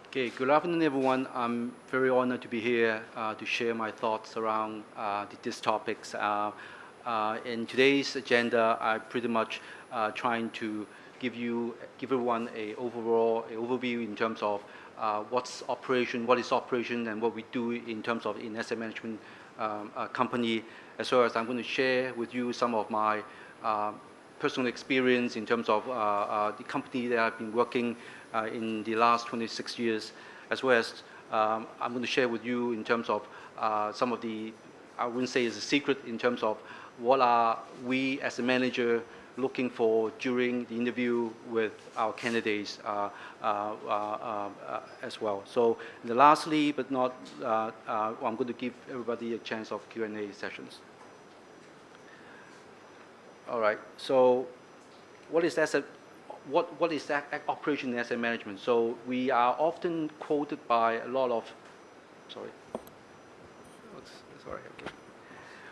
Okay, good afternoon, everyone. I'm very honored to be here to share my thoughts around these topics. In today's agenda, I pretty much trying to give everyone a overview in terms of what is operation, and what we do in terms of in asset management company, as well as I'm going to share with you some of my personal experience in terms of the company that I've been working in the last 26 years, as well as I'm going to share with you in terms of some of the, I wouldn't say it's a secret, in terms of what are we as a manager looking for during the interview with our candidates as well. So lastly, but not, I'm going to give everybody a chance of Q&A sessions. All right, so what is that operation in asset management? So we are often quoted by a lot of,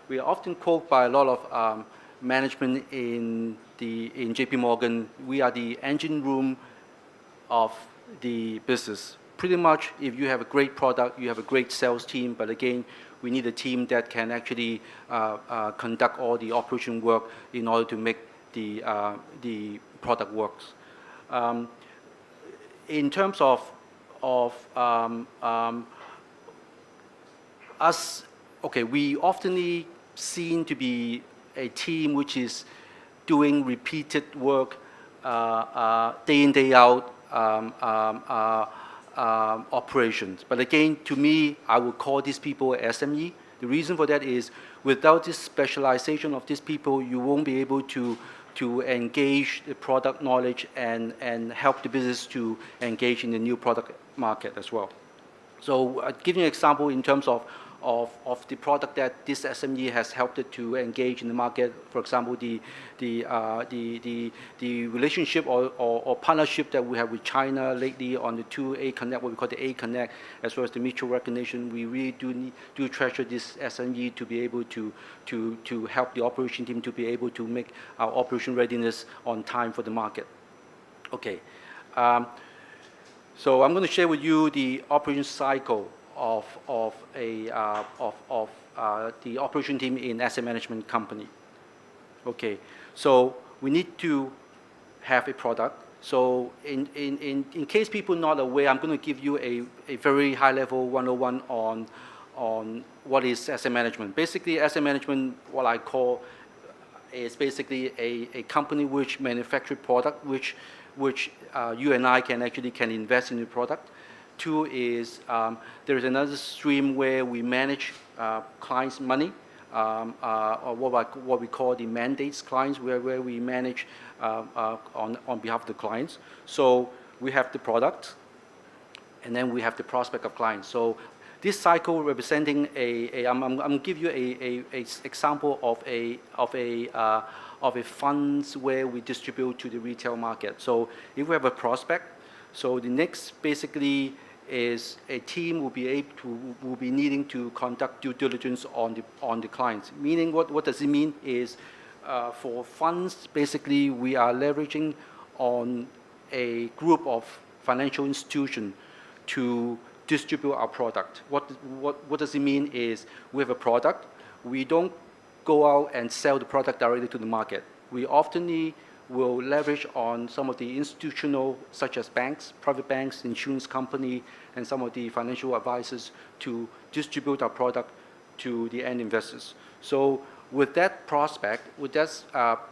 we are often quoted by a lot of management in JP Morgan. We are the engine room of the business. Pretty much, if you have a great product, you have a great sales team, but again, we need a team that can actually conduct all the operation work in order to make the product works. In terms of us, okay, we often seen to be a team which is doing repeated work day in, day out operations. But again, to me, I would call these people SME. The reason for that is without this specialization of these people, you won't be able to engage the product knowledge and help the business to engage in the new product market as well. So giving an example in terms of the product that this SME has helped it to engage in the market. For example, the relationship or partnership that we have with China lately on the 2A Connect, what we call the A Connect, as well as the mutual recognition. We really do treasure this SME to be able to help the operation team to be able to make our operation readiness on time for the market. Okay, so I'm going to share with you the operation cycle of the operation team in asset management company. Okay, so we need to have a product. So in case people not aware, I'm going to give you a very high level 101 on what is asset management. Basically, asset management, what I call, is basically a company which manufactures product which you and I can invest in the product. Two is there is another stream where we manage clients' money, or what we call the mandates clients, where we manage on behalf of the clients. So we have the product, and then we have the prospect of clients. So this cycle representing I'm give you a example of a funds where we distribute to the retail market. So if we have a prospect, so the next basically is a team will be needing to conduct due diligence on the clients. Meaning, what does it mean is for funds, basically we are leveraging on a group of financial institutions to distribute our product. What does it mean is we have a product. We don't go out and sell the product directly to the market. We often will leverage on some of the institutional, such as banks, private banks, insurance company, and some of the financial advisors to distribute our product to the end investors. So with that prospect,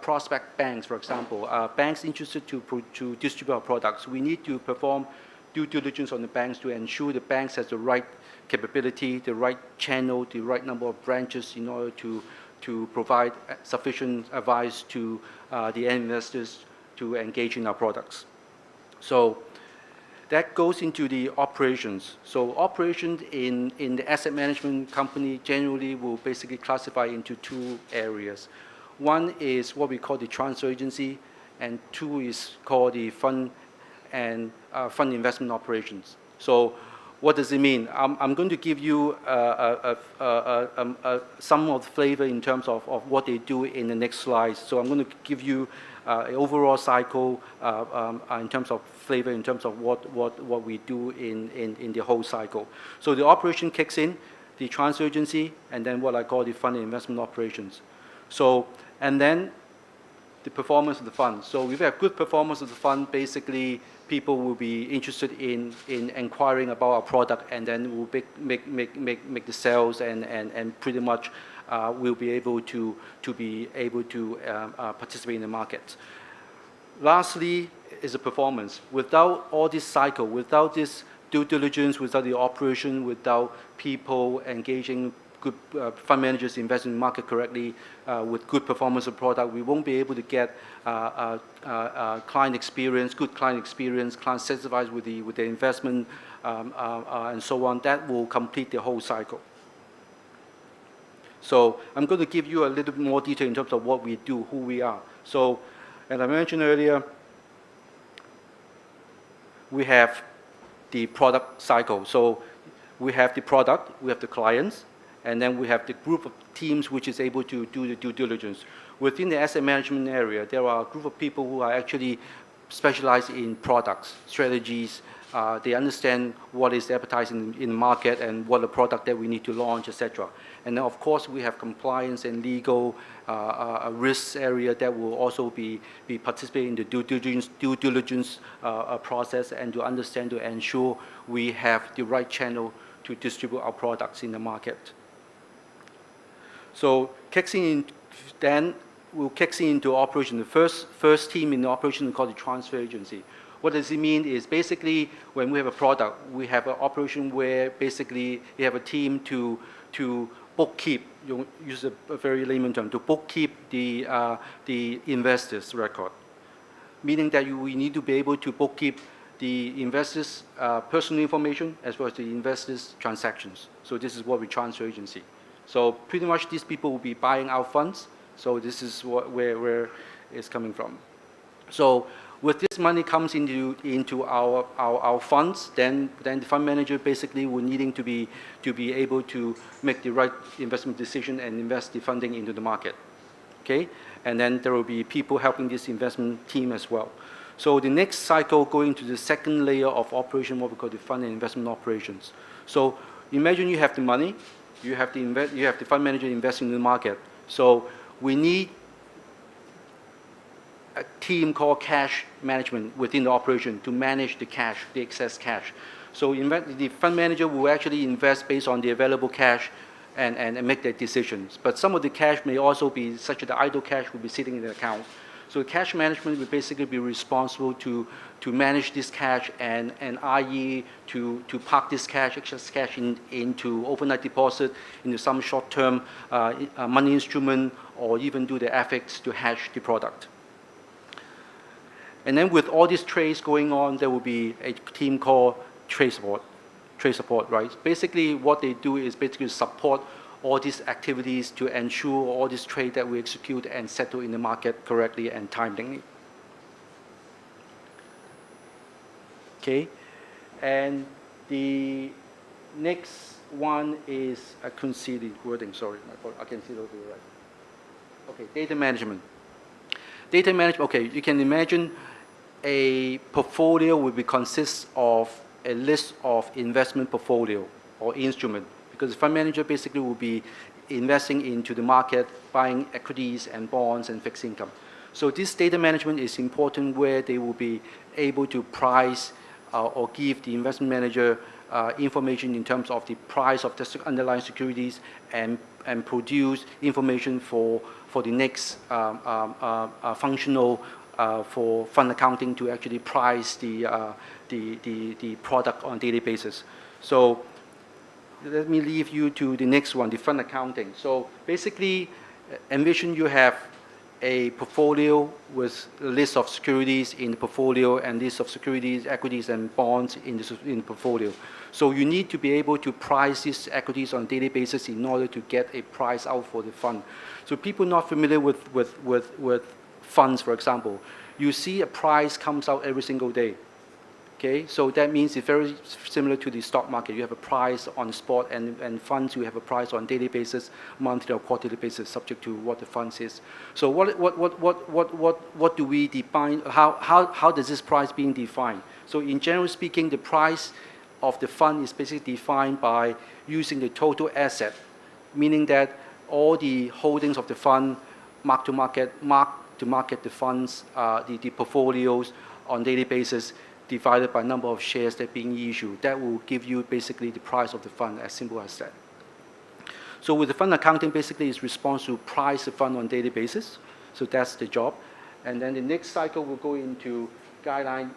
prospect banks, for example, banks interested to distribute our products, we need to perform due diligence on the banks to ensure the banks has the right capability, the right channel, the right number of branches in order to provide sufficient advice to the end investors to engage in our products. So that goes into the operations. So operations in the asset management company generally will basically classify into two areas. One is what we call the transfer agency, and two is called the fund and fund investment operations. So What does it mean? I'm going to give you some of the flavor in terms of what they do in the next slide. So I'm going to give you an overall cycle in terms of flavor, in terms of what we do in the whole cycle. So the operation kicks in, the transfer agency, and then what I call the fund and investment operations. So, and then the performance of the fund. So if we have good performance of the fund, basically people will be interested in inquiring about our product, and then we'll make the sales, and pretty much we'll be able to participate in the market. Lastly is the performance. Without all this cycle, without this due diligence, without the operation, without people engaging good fund managers investing in the market correctly with good performance of product, we won't be able to get client experience, good client experience, clients satisfied with the investment, and so on. That will complete the whole cycle. So I'm going to give you a little bit more detail in terms of what we do, who we are. So, as I mentioned earlier, we have the product cycle. So we have the product, we have the clients, and then we have the group of teams which is able to do the due diligence. Within the asset management area, there are a group of people who are actually specialized in products, strategies. They understand what is advertised in the market and what the product that we need to launch, etc. And then, of course, we have compliance and legal risks area that will also be participating in the due diligence process, and to understand, to ensure we have the right channel to distribute our products in the market. So then we'll kick into operation. The first team in the operation is called the transfer agency. What does it mean is basically when we have a product, we have an operation where basically we have a team to bookkeep, use a very layman term, to bookkeep the investors' record. Meaning that we need to be able to bookkeep the investors' personal information as well as the investors' transactions. So this is what we transfer agency. So pretty much these people will be buying our funds. So this is where it's coming from. So with this money comes into our funds, then the fund manager basically will needing to be able to make the right investment decision and invest the funding into the market. Okay, and then there will be people helping this investment team as well. So the next cycle going to the second layer of operation, what we call the fund and investment operations. So imagine you have the money, you have the fund manager investing in the market. So we need a team called cash management within the operation to manage the cash, the excess cash. So the fund manager will actually invest based on the available cash and make their decisions. But some of the cash may also be such that the idle cash will be sitting in the account. So cash management will basically be responsible to manage this cash and i.e. to park this cash, excess cash into overnight deposit, into some short-term money instrument, or even do the FX to hedge the product. And then with all these trades going on, there will be a team called trade support, right? Basically, what they do is basically support all these activities to ensure all this trade that we execute and settle in the market correctly and timely. Okay, and the next one is, I couldn't see the wording, sorry, I can see it over here, right? Okay, data management. Data management, okay, you can imagine a portfolio will consist of a list of investment portfolio or instrument, because the fund manager basically will be investing into the market, buying equities and bonds and fixed income. So this data management is important, where they will be able to price or give the investment manager information in terms of the price of the underlying securities, and produce information for the next functional for fund accounting to actually price the product on a daily basis. So let me leave you to the next one, the fund accounting. So basically, envision you have a portfolio with a list of securities in the portfolio, and list of securities, equities, and bonds in the portfolio. So you need to be able to price these equities on a daily basis in order to get a price out for the fund. So people not familiar with funds, for example, you see a price comes out every single day. Okay, so that means it's very similar to the stock market. You have a price on the spot, and funds, you have a price on daily basis, monthly or quarterly basis, subject to what the funds is. So what do we define? How does this price being defined? So in general speaking, the price of the fund is basically defined by using the total asset, meaning that all the holdings of the fund mark to market the funds, the portfolios on daily basis, divided by number of shares that are being issued. That will give you basically the price of the fund, as simple as that. So with the fund accounting, basically it's responsible to price the fund on daily basis. So that's the job. And then the next cycle will go into guideline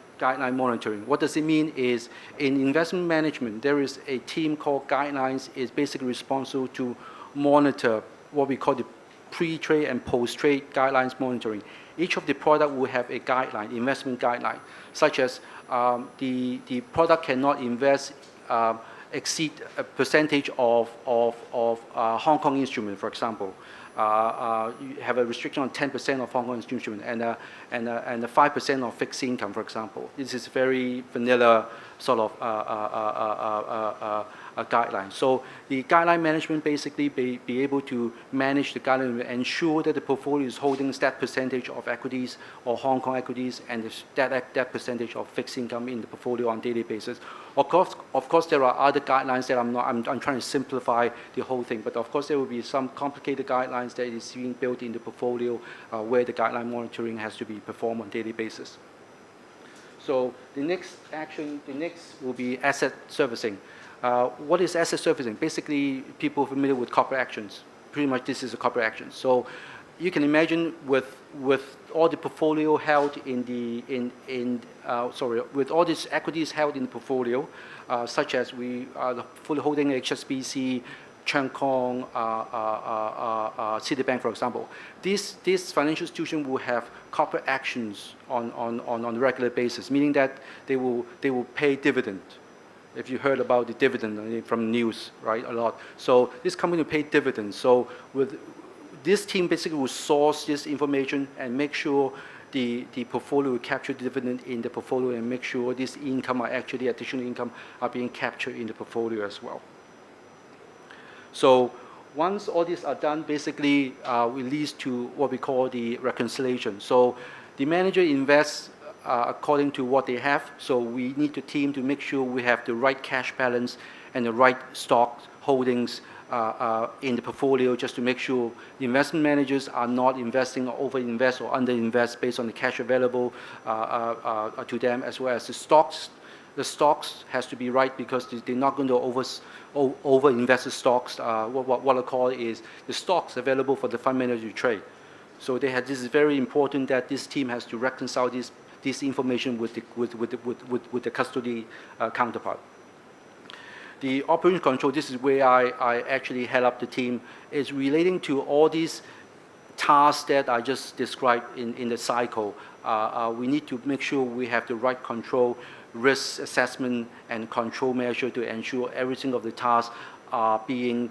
monitoring. What does it mean is, in investment management, there is a team called guidelines, is basically responsible to monitor what we call the pre-trade and post-trade guidelines monitoring. Each of the product will have a guideline, investment guideline, such as the product cannot exceed a percentage of Hong Kong instrument, for example. You have a restriction on 10% of Hong Kong instrument and a 5% of fixed income, for example. This is very vanilla sort of a guideline. So the guideline management basically be able to manage the guideline and ensure that the portfolio is holding that percentage of equities or Hong Kong equities and that percentage of fixed income in the portfolio on daily basis. Of course, there are other guidelines that I'm trying to simplify the whole thing, but of course there will be some complicated guidelines that is being built in the portfolio where the guideline monitoring has to be performed on daily basis. So the next will be asset servicing. What is asset servicing? Basically, people familiar with corporate actions. Pretty much this is a corporate action. So you can imagine with all the portfolio held with all these equities held in the portfolio, such as we are fully holding HSBC, Cheung Kong, Citibank, for example. This financial institution will have corporate actions on a regular basis, meaning that they will pay dividend. If you heard about the dividend from news, right, a lot. So this company will pay dividends. So with this team basically will source this information and make sure the portfolio will capture dividend in the portfolio and make sure this income are actually additional income are being captured in the portfolio as well. So once all these are done, basically it leads to what we call the reconciliation. So the manager invests according to what they have. So we need the team to make sure we have the right cash balance and the right stock holdings in the portfolio, just to make sure the investment managers are not investing or over-invest or under-invest based on the cash available to them, as well as the stocks. The stocks has to be right because they're not going to over-invest the stocks. What I call is the stocks available for the fund manager to trade. So this is very important that this team has to reconcile this information with the custody counterpart. The operation control, this is where I actually head up the team, is relating to all these tasks that I just described in the cycle. We need to make sure we have the right control, risk assessment, and control measure to ensure every single of the tasks are being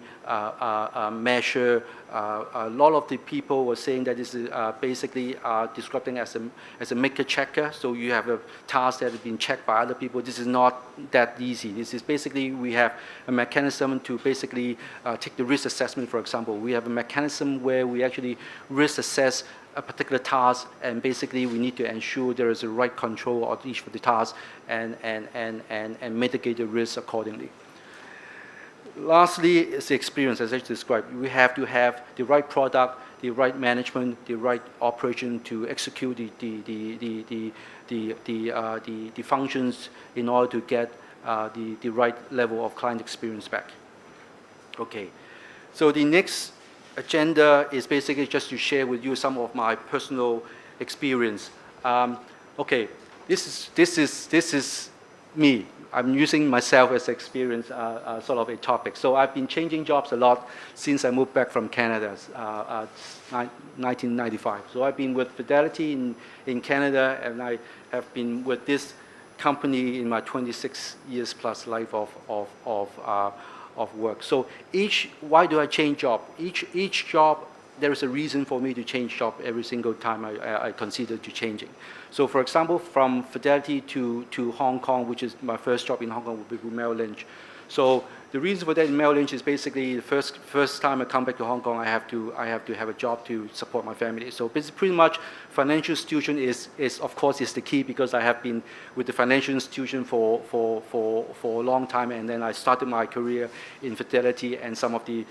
measured. A lot of the people were saying that this is basically describing as a maker checker. So you have a task that has been checked by other people. This is not that easy. This is basically, we have a mechanism to basically take the risk assessment, for example. We have a mechanism where we actually risk assess a particular task, and basically we need to ensure there is a right control of each of the tasks and mitigate the risk accordingly. Lastly, is the experience, as I described. We have to have the right product, the right management, the right operation to execute the functions in order to get the right level of client experience back. Okay, so the next agenda is basically just to share with you some of my personal experience. Okay, this is me. I'm using myself as experience, sort of a topic. So I've been changing jobs a lot since I moved back from Canada, 1995. So I've been with Fidelity in Canada, and I have been with this company in my 26 years plus life of work. So why do I change job? Each job there is a reason for me to change job every single time I consider to changing. So for example, from Fidelity to Hong Kong, which is my first job in Hong Kong, would be with Merrill Lynch. So the reason for that in Merrill Lynch is basically the first time I come back to Hong Kong, I have to have a job to support my family. So basically, pretty much financial institution is of course is the key, because I have been with the financial institution for a long time, and then I started my career in Fidelity and some of the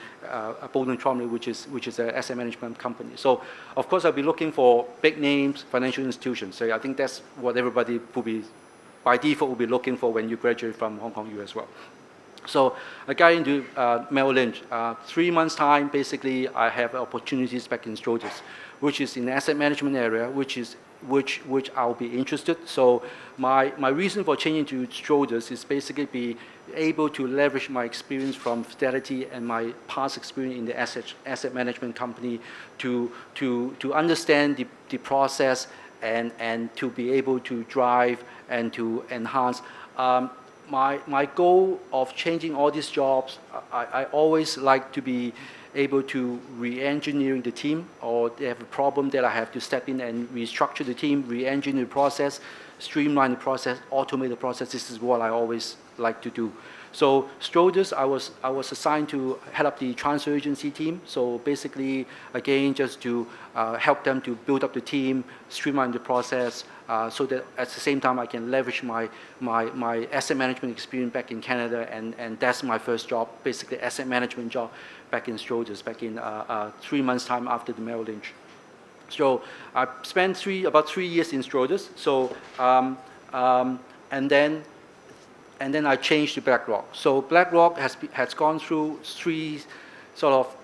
Bowden Tromley, which is an asset management company. So of course I'll be looking for big names, financial institutions. So I think that's what everybody will be by default will be looking for when you graduate from Hong Kong U as well. So I got into Merrill Lynch. 3 months time, basically, I have opportunities back in Schroders, which is in the asset management area, which I'll be interested. So my reason for changing to Schroders is basically be able to leverage my experience from Fidelity and my past experience in the asset management company to understand the process and to be able to drive and to enhance. My goal of changing all these jobs, I always like to be able to re-engineering the team, or they have a problem that I have to step in and restructure the team, re-engineer the process, streamline the process, automate the process. This is what I always like to do. So Schroders, I was assigned to head up the transfer agency team. So basically, again, just to help them to build up the team, streamline the process, so that at the same time I can leverage my asset management experience back in Canada, and that's my first job, basically asset management job back in Schroders, back in 3 months time after the Merrill Lynch. So I spent about 3 years in Schroders. So and then I changed to BlackRock. So BlackRock has gone through 3 sort of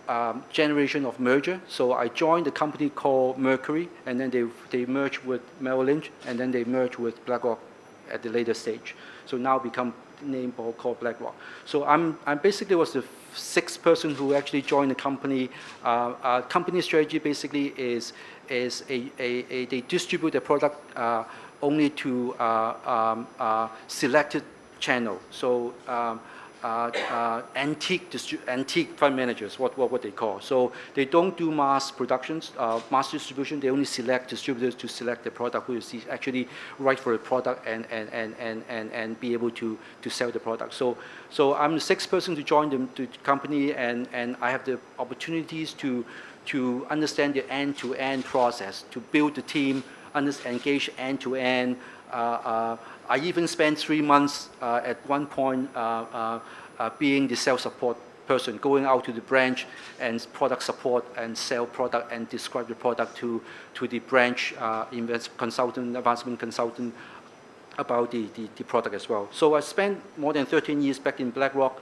generation of merger. So I joined a company called Mercury, and then they merged with Merrill Lynch, and then they merged with BlackRock at the later stage. So now become name called BlackRock. So I basically was the 6th person who actually joined the company. Company strategy basically is they distribute the product only to selected channel. So antique fund managers, what they call. So they don't do mass productions, mass distribution. They only select distributors to select the product who is actually right for the product and be able to sell the product. So I'm the 6th person to join the company, and I have the opportunities to understand the end-to-end process, to build the team, engage end-to-end. I even spent 3 months at one point being the sales support person, going out to the branch and product support and sell product and describe the product to the branch advancement consultant about the product as well. So I spent more than 13 years back in BlackRock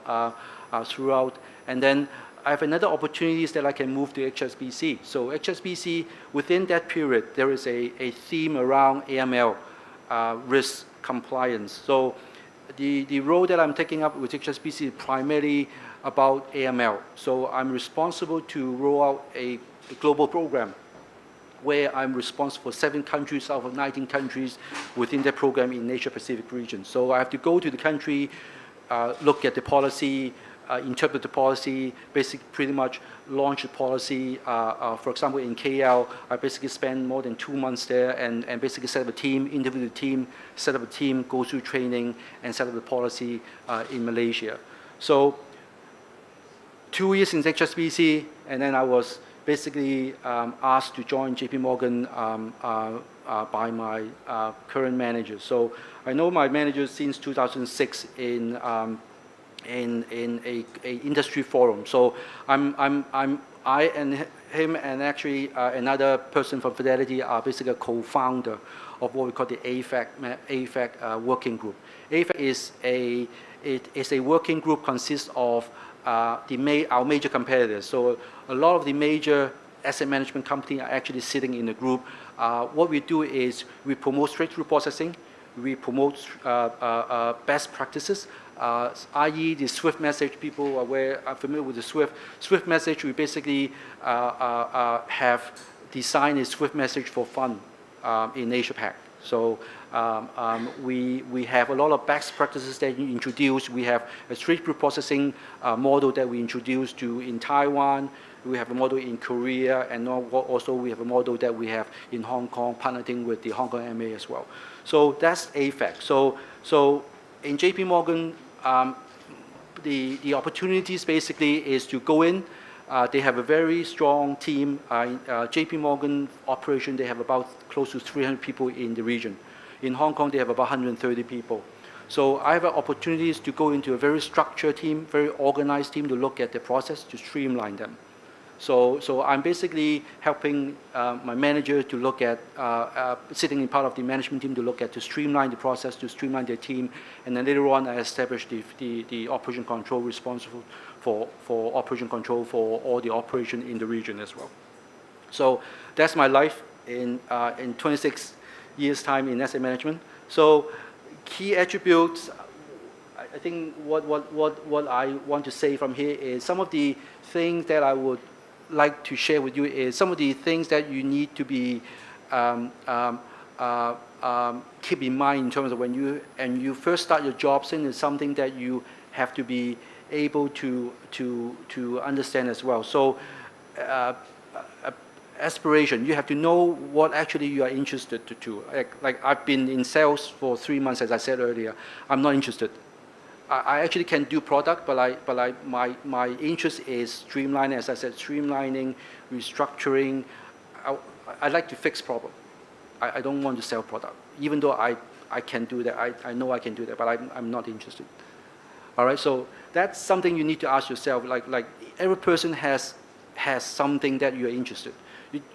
throughout, and then I have another opportunities that I can move to HSBC. So HSBC, within that period, there is a theme around AML, risk compliance. So the role that I'm taking up with HSBC is primarily about AML. So I'm responsible to roll out a global program where I'm responsible for 7 countries out of 19 countries within that program in Asia Pacific region. So I have to go to the country, look at the policy, interpret the policy, basically pretty much launch the policy. For example, in KL, I basically spent more than 2 months there and basically set up a team, interview the team, set up a team, go through training, and set up the policy in Malaysia. So 2 years in HSBC, and then I was basically asked to join JP Morgan by my current manager. So I know my manager since 2006 in a industry forum. So I and him and actually another person from Fidelity are basically a co-founder of what we call the AFAC working group. AFAC is a working group consists of our major competitors. So a lot of the major asset management companies are actually sitting in the group. What we do is we promote straight-through processing. We promote best practices, i.e. the Swift message. People are familiar with the Swift message. We basically have designed a Swift message for fund in Asia Pac. So we have a lot of best practices that you introduce. We have a street group processing model that we introduced in Taiwan. We have a model in Korea, and also we have a model that we have in Hong Kong, partnering with the Hong Kong MA as well. So that's AFAC. So in JP Morgan, the opportunities basically is to go in. They have a very strong team. JP Morgan operation, they have about close to 300 people in the region. In Hong Kong, they have about 130 people. So I have opportunities to go into a very structured team, very organized team to look at the process, to streamline them. So I'm basically helping my manager to look at, sitting in part of the management team to look at, to streamline the process, to streamline their team, and then later on I establish the operation control responsible for operation control for all the operation in the region as well. So that's my life in 26 years time in asset management. So key attributes, I think what I want to say from here is some of the things that I would like to share with you is some of the things that you need to be keep in mind in terms of when you first start your job. Since it's something that you have to be able to understand as well. So aspiration, you have to know what actually you are interested to do. Like I've been in sales for 3 months, as I said earlier. I'm not interested. I actually can do product, but my interest is streamlining, as I said, streamlining, restructuring. I like to fix problem. I don't want to sell product, even though I can do that. I know I can do that, but I'm not interested. All right, so that's something you need to ask yourself. Like every person has something that you're interested.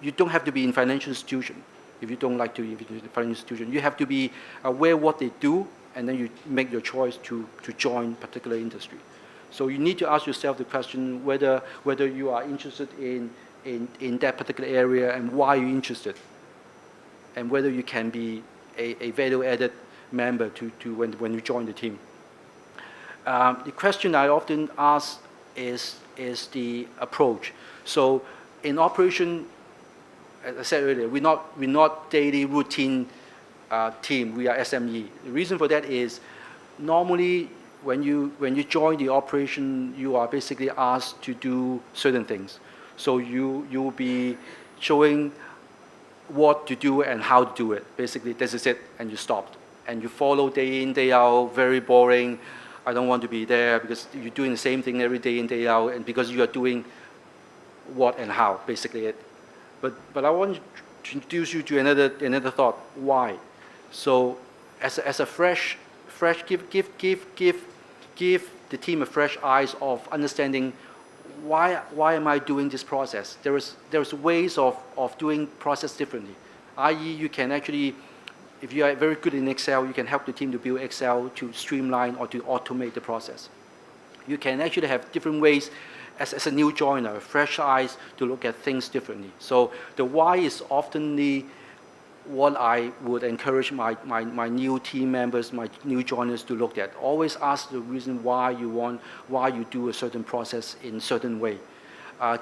You don't have to be in financial institution if you don't like to be in financial institution. You have to be aware what they do, and then you make your choice to join particular industry. So you need to ask yourself the question whether you are interested in that particular area and why you're interested, and whether you can be a value-added member when you join the team. The question I often ask is the approach. So in operation, as I said earlier, we're not daily routine team. We are SME. The reason for that is normally when you join the operation, you are basically asked to do certain things. So you will be showing what to do and how to do it. Basically, this is it, and you stopped. And you follow day in, day out, very boring. I don't want to be there because you're doing the same thing every day in, day out, and because you are doing what and how, basically it. But I want to introduce you to another thought. Why? So as a fresh give the team a fresh eyes of understanding why am I doing this process? There's ways of doing process differently. i.e. you can actually, if you are very good in Excel, you can help the team to build Excel to streamline or to automate the process. You can actually have different ways as a new joiner, fresh eyes to look at things differently. So the why is often what I would encourage my new team members, my new joiners to look at. Always ask the reason why you do a certain process in a certain way.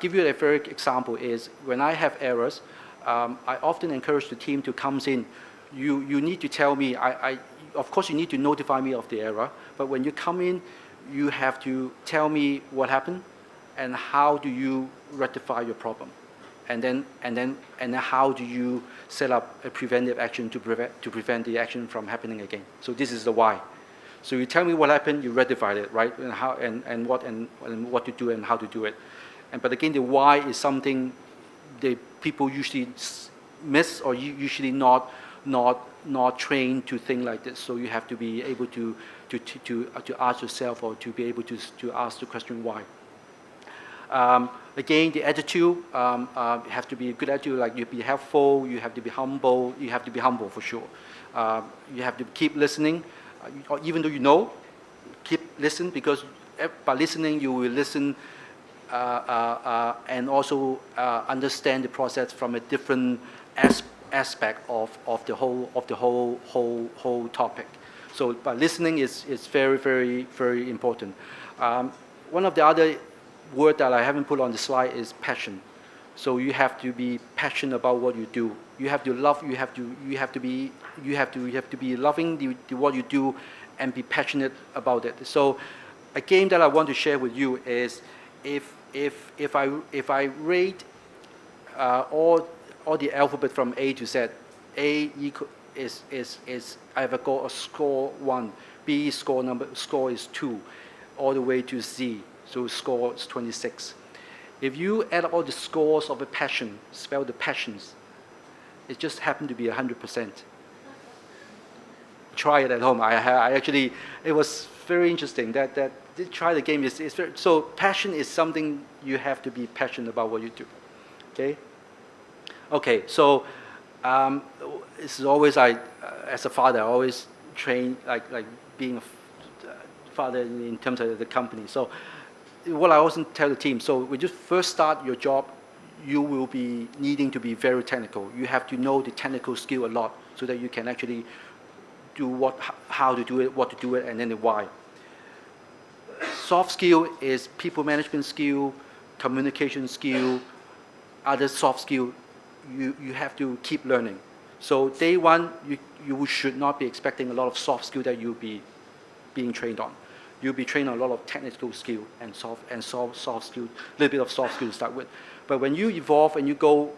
Give you a very example is when I have errors, I often encourage the team to come in. You need to tell me, of course you need to notify me of the error, but when you come in, you have to tell me what happened and how do you rectify your problem. And then how do you set up a preventive action to prevent the action from happening again? So this is the why. So you tell me what happened, you rectify it, right? And how and what to do and how to do it. But again, the why is something the people usually miss or usually not trained to think like this. So you have to be able to ask yourself or to be able to ask the question why. Again, the attitude have to be a good attitude. Like you be helpful, you have to be humble. You have to be humble for sure. You have to keep listening, even though you know. Keep listening because by listening you will listen and also understand the process from a different aspect of the whole topic. So by listening is very, very, very important. One of the other word that I haven't put on the slide is passion. So you have to be passionate about what you do. You have to love. You have to be loving what you do, and be passionate about it. So, a game that I want to share with you is, if I rate all the alphabet from A to Z, A is I have a score 1, B score is 2, all the way to Z, so score is 26. If you add all the scores of a passion, spell the passions, it just happened to be 100%. Try it at home. I actually, it was very interesting that try the game. It's very, so passion is something you have to be passionate about what you do. Okay. Okay. So this is always as a father, I always train like being a father in terms of the company. So what I also tell the team. So when you first start your job, you will be needing to be very technical. You have to know the technical skill a lot so that you can actually do how to do it, what to do it, and then the why. Soft skill is people management skill, communication skill, other soft skill. You have to keep learning. So day one, you should not be expecting a lot of soft skill that you'll be being trained on. You'll be trained on a lot of technical skill and soft skill, a little bit of soft skill to start with. But when you evolve and you go,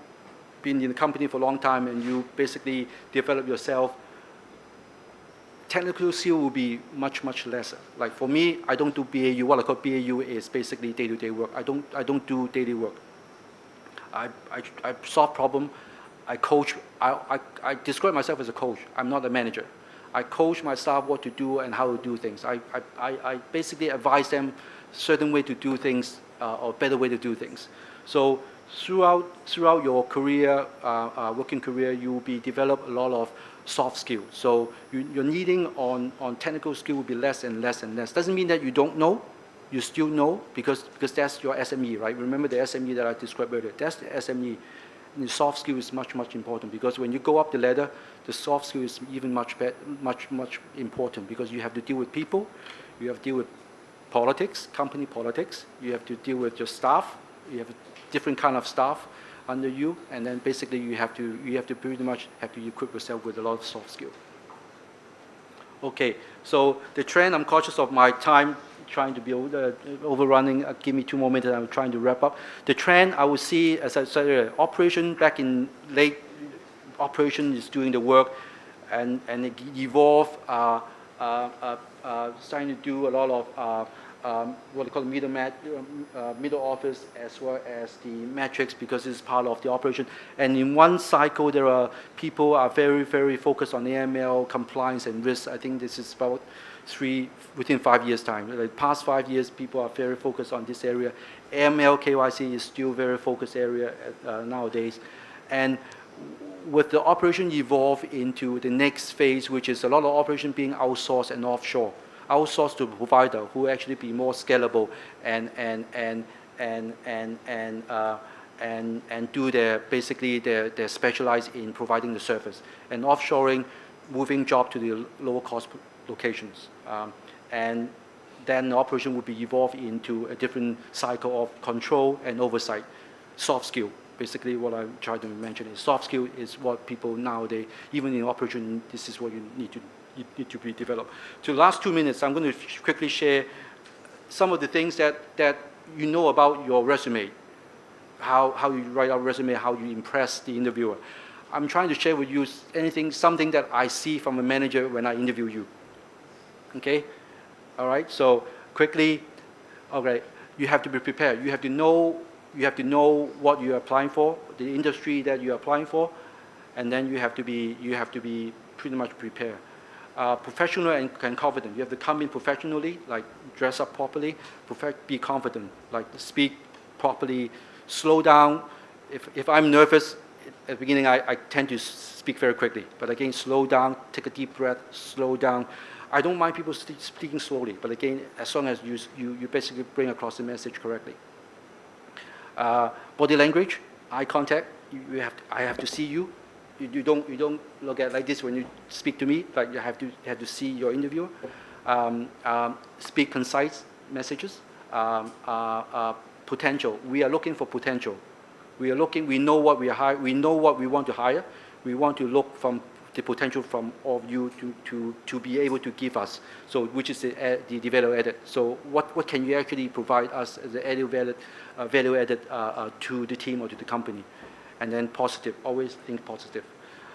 been in the company for a long time and you basically develop yourself, technical skill will be much lesser. Like for me, I don't do BAU. What I call BAU is basically day-to-day work. I don't do daily work. I solve problem. I coach. I describe myself as a coach. I'm not a manager. I coach my staff what to do and how to do things. I basically advise them certain way to do things or better way to do things. So throughout your career, working career, you will be develop a lot of soft skills. So your needing on technical skill will be less and less and less. Doesn't mean that you don't know. You still know because that's your SME, right? Remember the SME that I described earlier. That's the SME. And the soft skill is much important because when you go up the ladder, the soft skill is even much important because you have to deal with people, you have to deal with politics, company politics, you have to deal with your staff, you have a different kind of staff under you, and then basically you have to pretty much have to equip yourself with a lot of soft skill. Okay, so the trend, I'm cautious of my time, trying to be overrunning. Give me 2 more minutes, I'm trying to wrap up. The trend I would see, as I said earlier, operation back in late, operation is doing the work, and it evolved, starting to do a lot of what they call middle office as well as the metrics because it's part of the operation. And in one cycle, there are people are very focused on AML, compliance, and risk. I think this is about within 5 years' time. The past 5 years, people are very focused on this area. AML, KYC is still very focused area nowadays. And with the operation evolve into the next phase, which is a lot of operation being outsourced and offshore. Outsourced to a provider who actually be more scalable and do their specialize in providing the service. And offshoring, moving job to the lower cost locations. And then the operation would be evolved into a different cycle of control and oversight. Soft skill, basically what I'm trying to mention is soft skill is what people nowadays, even in operation, this is what you need to be developed. To the last 2 minutes, I'm going to quickly share some of the things that you know about your resume, how you write out a resume, how you impress the interviewer. I'm trying to share with you something that I see from a manager when I interview you. Okay? All right, so quickly, okay, you have to be prepared. You have to know what you're applying for, the industry that you're applying for, and then you have to be pretty much prepared. Professional and confident. You have to come in professionally, like dress up properly, be confident, like speak properly, slow down. If I'm nervous, at the beginning I tend to speak very quickly, but again, slow down, take a deep breath, slow down. I don't mind people speaking slowly, but again, as long as you basically bring across the message correctly. Body language, eye contact, I have to see you. You don't look at like this when you speak to me. Like you have to see your interviewer. Speak concise messages. Potential. We are looking for potential. We know what we hire. We know what we want to hire. We want to look from the potential from all of you to be able to give us, so which is the value added. So what can you actually provide us as the value added to the team or to the company? And then positive, always think positive.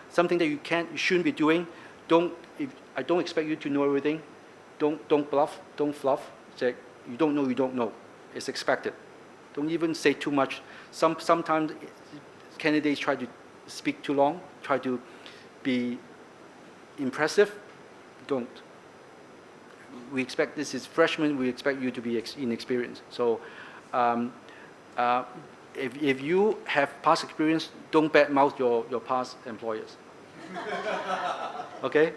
Something that you shouldn't be doing, I don't expect you to know everything. Don't bluff, don't fluff. Say, you don't know. It's expected. Don't even say too much. Sometimes candidates try to speak too long, try to be impressive. Don't. We expect this is freshman. We expect you to be inexperienced. So if you have past experience, don't badmouth your past employers. Okay?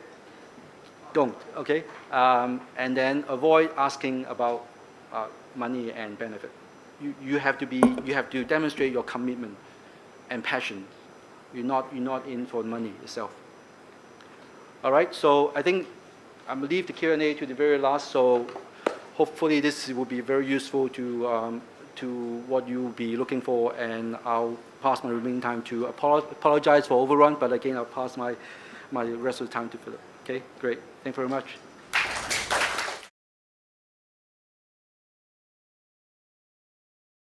Don't. Okay? And then avoid asking about money and benefit. You have to demonstrate your commitment and passion. You're not in for money itself. All right. So I think I'm gonna leave the Q&A to the very last. So hopefully this will be very useful to what you'll be looking for. And I'll pass my remaining time to apologize for overrun. But again, I'll pass my rest of the time to Philip. Okay. Great. Thank you very much.